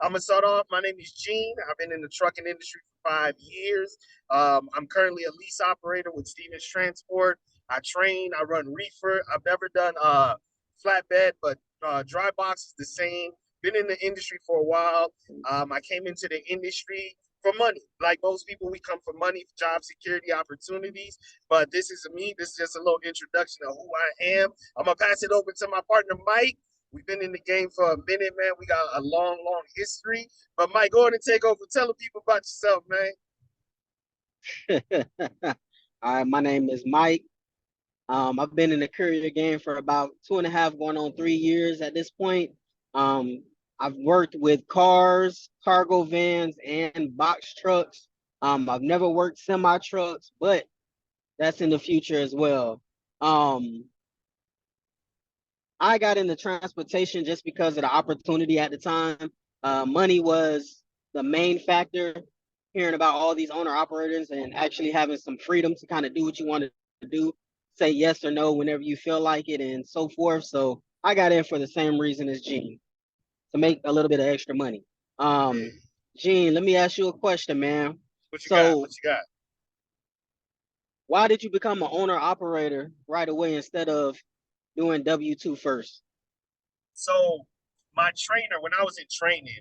I'm gonna start off. My name is Gene. I've been in the trucking industry for 5 years. I'm currently a lease operator with Stevens Transport. I train. I run reefer. I've never done flatbed, but dry box is the same. Been in the industry for a while. I came into the industry for money. Like most people, we come for money, job security, opportunities. But this is me. This is just a little introduction of who I am. I'm gonna pass it over to my partner Mike. We've been in the game for a minute, man. We got a long, long history. But Mike, go ahead and take over. Tell the people about yourself, man. All right, my name is Mike. I've been in the courier game for about 2.5, going on 3 years at this point. Um, I've worked with cars, cargo vans, and box trucks. I've never worked semi trucks, but that's in the future as well. Um, I got into transportation just because of the opportunity at the time. Money was the main factor. Hearing about all these owner operators and actually having some freedom to kind of do what you want to do, say yes or no whenever you feel like it, and so forth. So I got in for the same reason as Gene, to make a little bit of extra money. Um, Yeah. Gene, let me ask you a question, man. What you got? What So you got? why did you become an owner operator right away instead of doing W-2 first? So my trainer, when I was in training,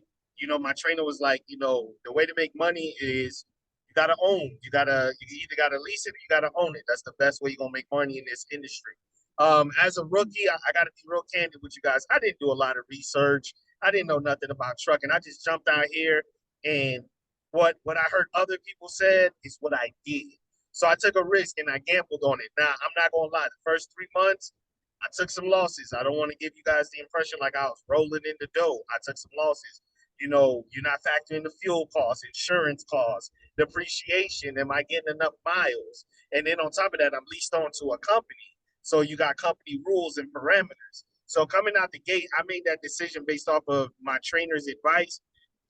my trainer was like, the way to make money is you gotta own. You either gotta lease it or you gotta own it. That's the best way you're gonna make money in this industry. As a rookie, I gotta be real candid with you guys. I didn't do a lot of research. I didn't know nothing about trucking. I just jumped out here and what I heard other people said is what I did. So I took a risk and I gambled on it. Now I'm not gonna lie, the first 3 months I took some losses. I don't want to give you guys the impression like I was rolling in the dough. I took some losses. You're not factoring the fuel costs, insurance costs, depreciation. Am I getting enough miles? And then on top of that, I'm leased on to a company. So you got company rules and parameters. So coming out the gate, I made that decision based off of my trainer's advice.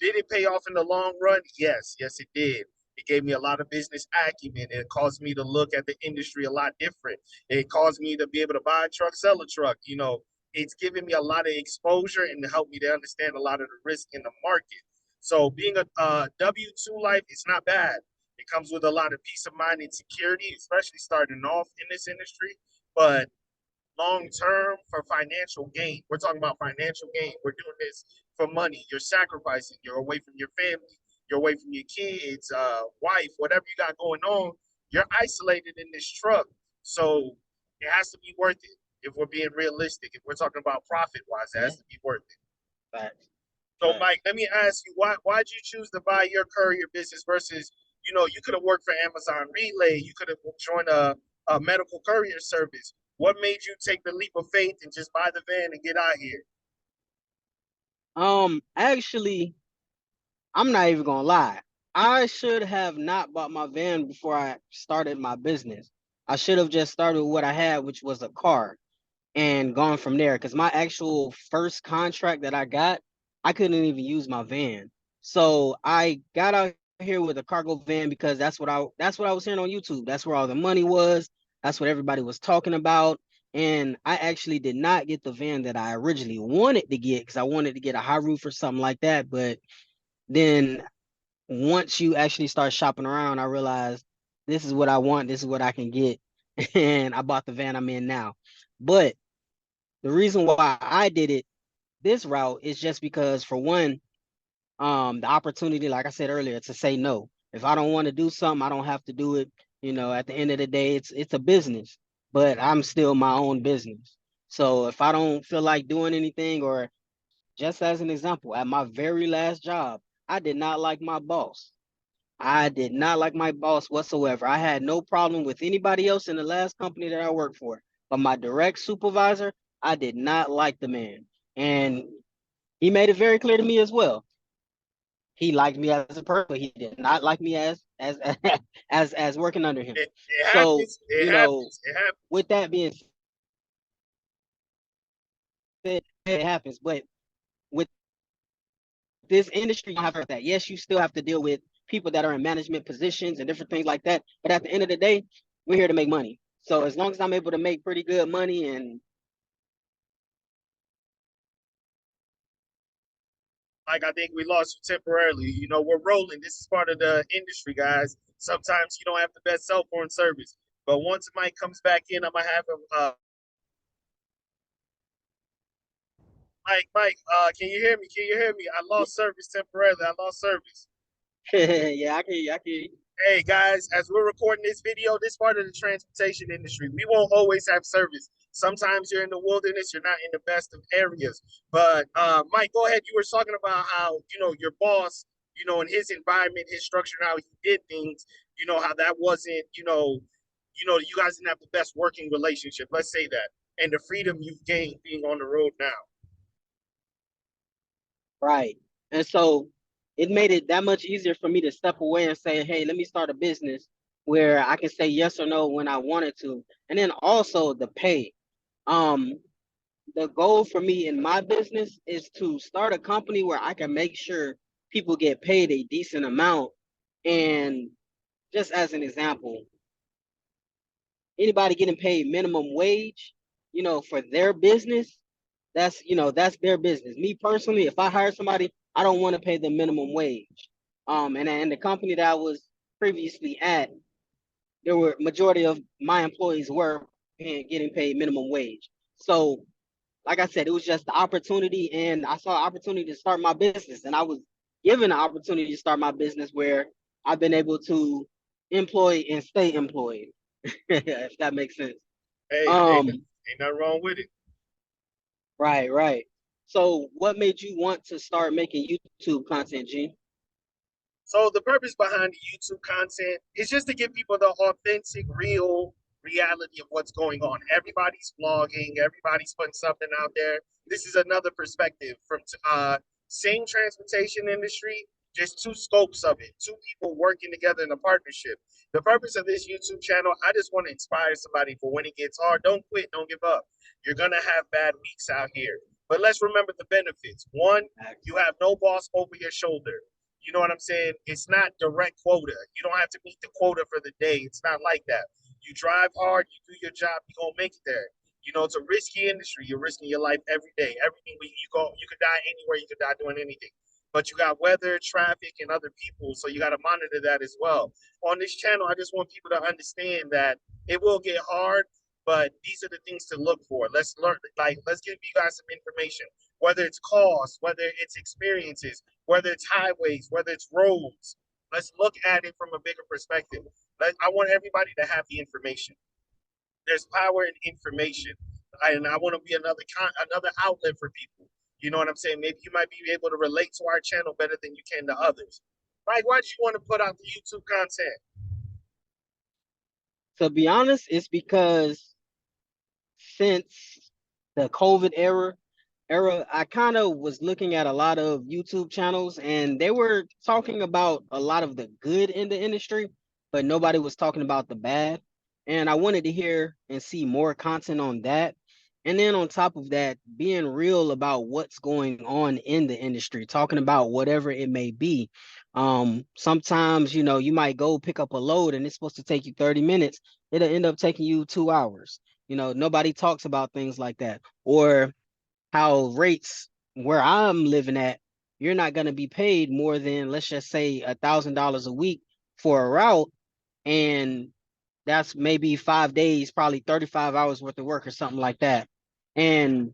Did it pay off in the long run? Yes, yes, it did. It gave me a lot of business acumen. It caused me to look at the industry a lot different. It caused me to be able to buy a truck, sell a truck. It's given me a lot of exposure and to help me to understand a lot of the risk in the market. So being a W-2 life, it's not bad. It comes with a lot of peace of mind and security, especially starting off in this industry. But long term for financial gain, we're talking about financial gain. We're doing this for money. You're sacrificing. You're away from your family. You're away from your kids, wife, whatever you got going on. You're isolated in this truck. So it has to be worth it. If we're being realistic, if we're talking about profit wise, it has to be worth it. Facts. So, Facts. Mike, let me ask you, why'd you choose to buy your courier business versus, you could have worked for Amazon Relay, you could have joined a medical courier service. What made you take the leap of faith and just buy the van and get out here? Actually, I'm not even gonna lie. I should have not bought my van before I started my business. I should have just started with what I had, which was a car, and gone from there. Because my actual first contract that I got, I couldn't even use my van. So I got out here with a cargo van because that's what I was hearing on YouTube. That's where all the money was. That's what everybody was talking about. And I actually did not get the van that I originally wanted to get because I wanted to get a high roof or something like that. But then once you actually start shopping around, I realized this is what I want, this is what I can get. And I bought the van I'm in now. But the reason why I did it this route is just because, for one, the opportunity, like I said earlier, to say no. If I don't want to do something, I don't have to do it. At the end of the day, it's a business, but I'm still my own business. So if I don't feel like doing anything, or just as an example, at my very last job, I did not like my boss. I did not like my boss whatsoever. I had no problem with anybody else in the last company that I worked for, but my direct supervisor, I did not like the man. And he made it very clear to me as well. He liked me as a person, but he did not like me as as working under him. It So, happens. It happens. It happens. with that being said, it happens. But with this industry, you don't have that. Yes, you still have to deal with people that are in management positions and different things like that. But at the end of the day, we're here to make money. So as long as I'm able to make pretty good money and Mike, I think we lost you temporarily. You know, we're rolling. This is part of the industry, guys. Sometimes you don't have the best cell phone service, but once Mike comes back in, I'm gonna have him. Mike, can you hear me? Can you hear me? I Yeah, lost service temporarily. I lost service. yeah, I can, I can. Hey guys, as we're recording this video, this part of the transportation industry, we won't always have service. Sometimes you're in the wilderness, you're not in the best of areas. But Mike, go ahead. You were talking about how your boss, in his environment, his structure, how he did things. How that wasn't, you guys didn't have the best working relationship. Let's say that, and the freedom you've gained being on the road now. Right. And so it made it that much easier for me to step away and say, hey, let me start a business where I can say yes or no when I wanted to. And then also the pay. Um, the goal for me in my business is to start a company where I can make sure people get paid a decent amount. And just as an example, anybody getting paid minimum wage, for their business, that's their business. Me personally, if I hire somebody, I don't want to pay them minimum wage. And the company that I was previously at, there were majority of my employees were getting paid minimum wage. So, like I said, it was just the opportunity, and I saw an opportunity to start my business, and I was given an opportunity to start my business where I've been able to employ and stay employed, if that makes sense. Hey, Um, ain't nothing wrong with it. right, right. So, what made you want to start making YouTube content, Gene? So the purpose behind the YouTube content is just to give people the authentic, real reality of what's going on. Everybody's vlogging, everybody's putting something out there. This is another perspective from same transportation industry, just two scopes of it, two people working together in a partnership. The purpose of this YouTube channel, I just want to inspire somebody for when it gets hard. Don't quit, don't give up. You're gonna have bad weeks out here. But let's remember the benefits. One, you have no boss over your shoulder. You know what I'm saying? It's not direct quota. You don't have to meet the quota for the day. It's not like that. You drive hard, you do your job, you're gonna make it there. It's a risky industry. You're risking your life every day. Everything you could die anywhere, you could die doing anything. But you got weather, traffic, and other people, so you got to monitor that as well. On this channel, I just want people to understand that it will get hard, but these are the things to look for. Let's learn, let's give you guys some information, whether it's cost, whether it's experiences, whether it's highways, whether it's roads. Let's look at it from a bigger perspective. I want everybody to have the information. There's power in information, and I want to be another outlet for people. You know what I'm saying? Maybe you might be able to relate to our channel better than you can to others. Mike, why do you want to put out the YouTube content? To be honest, it's because since the COVID era, I kind of was looking at a lot of YouTube channels and they were talking about a lot of the good in the industry, but nobody was talking about the bad. And I wanted to hear and see more content on that. And then on top of that, being real about what's going on in the industry, talking about whatever it may be. Sometimes, you might go pick up a load and it's supposed to take you 30 minutes. It'll end up taking you 2 hours. Nobody talks about things like that. Or how rates where I'm living at, you're not going to be paid more than, let's just say, $1,000 a week for a route. And that's maybe 5 days, probably 35 hours worth of work or something like that. And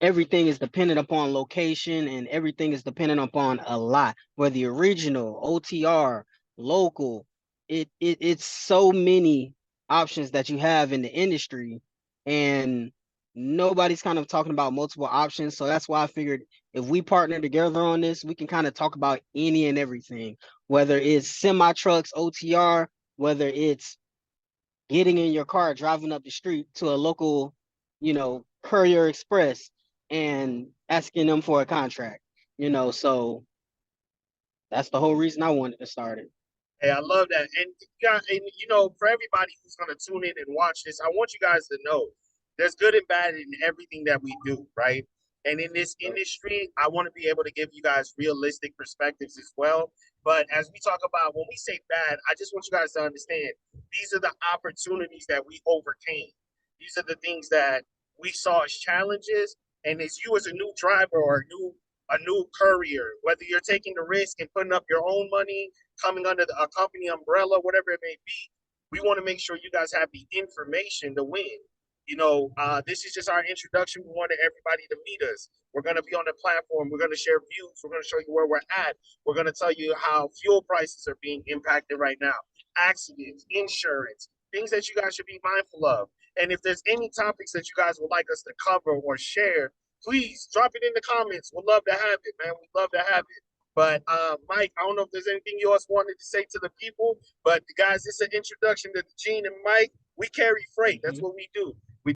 everything is dependent upon location and everything is dependent upon a lot, whether you're regional, OTR, local. It's so many options that you have in the industry, and nobody's kind of talking about multiple options. So that's why I figured if we partner together on this, we can kind of talk about any and everything, whether it's semi trucks, OTR, whether it's getting in your car, driving up the street to a local, courier express and asking them for a contract, so that's the whole reason I wanted to start it. Hey, I love that. And for everybody who's gonna tune in and watch this, I want you guys to know there's good and bad in everything that we do, right? And in this industry, I want to be able to give you guys realistic perspectives as well. But as we talk about when we say bad, I just want you guys to understand these are the opportunities that we overcame. These are the things that we saw as challenges. And as you as a new driver or a new a new courier, whether you're taking the risk and putting up your own money, coming under a company umbrella, whatever it may be, we want to make sure you guys have the information to win. This is just our introduction. We wanted everybody to meet us. We're going to be on the platform. We're going to share views. We're going to show you where we're at. We're going to tell you how fuel prices are being impacted right now, accidents, insurance, things that you guys should be mindful of. And if there's any topics that you guys would like us to cover or share, please drop it in the comments. We'd love to have it, man. We'd love to have it. But Mike, I don't know if there's anything you else wanted to say to the people, but guys, it's an introduction to Gene and Mike. We carry freight. That's what we do. We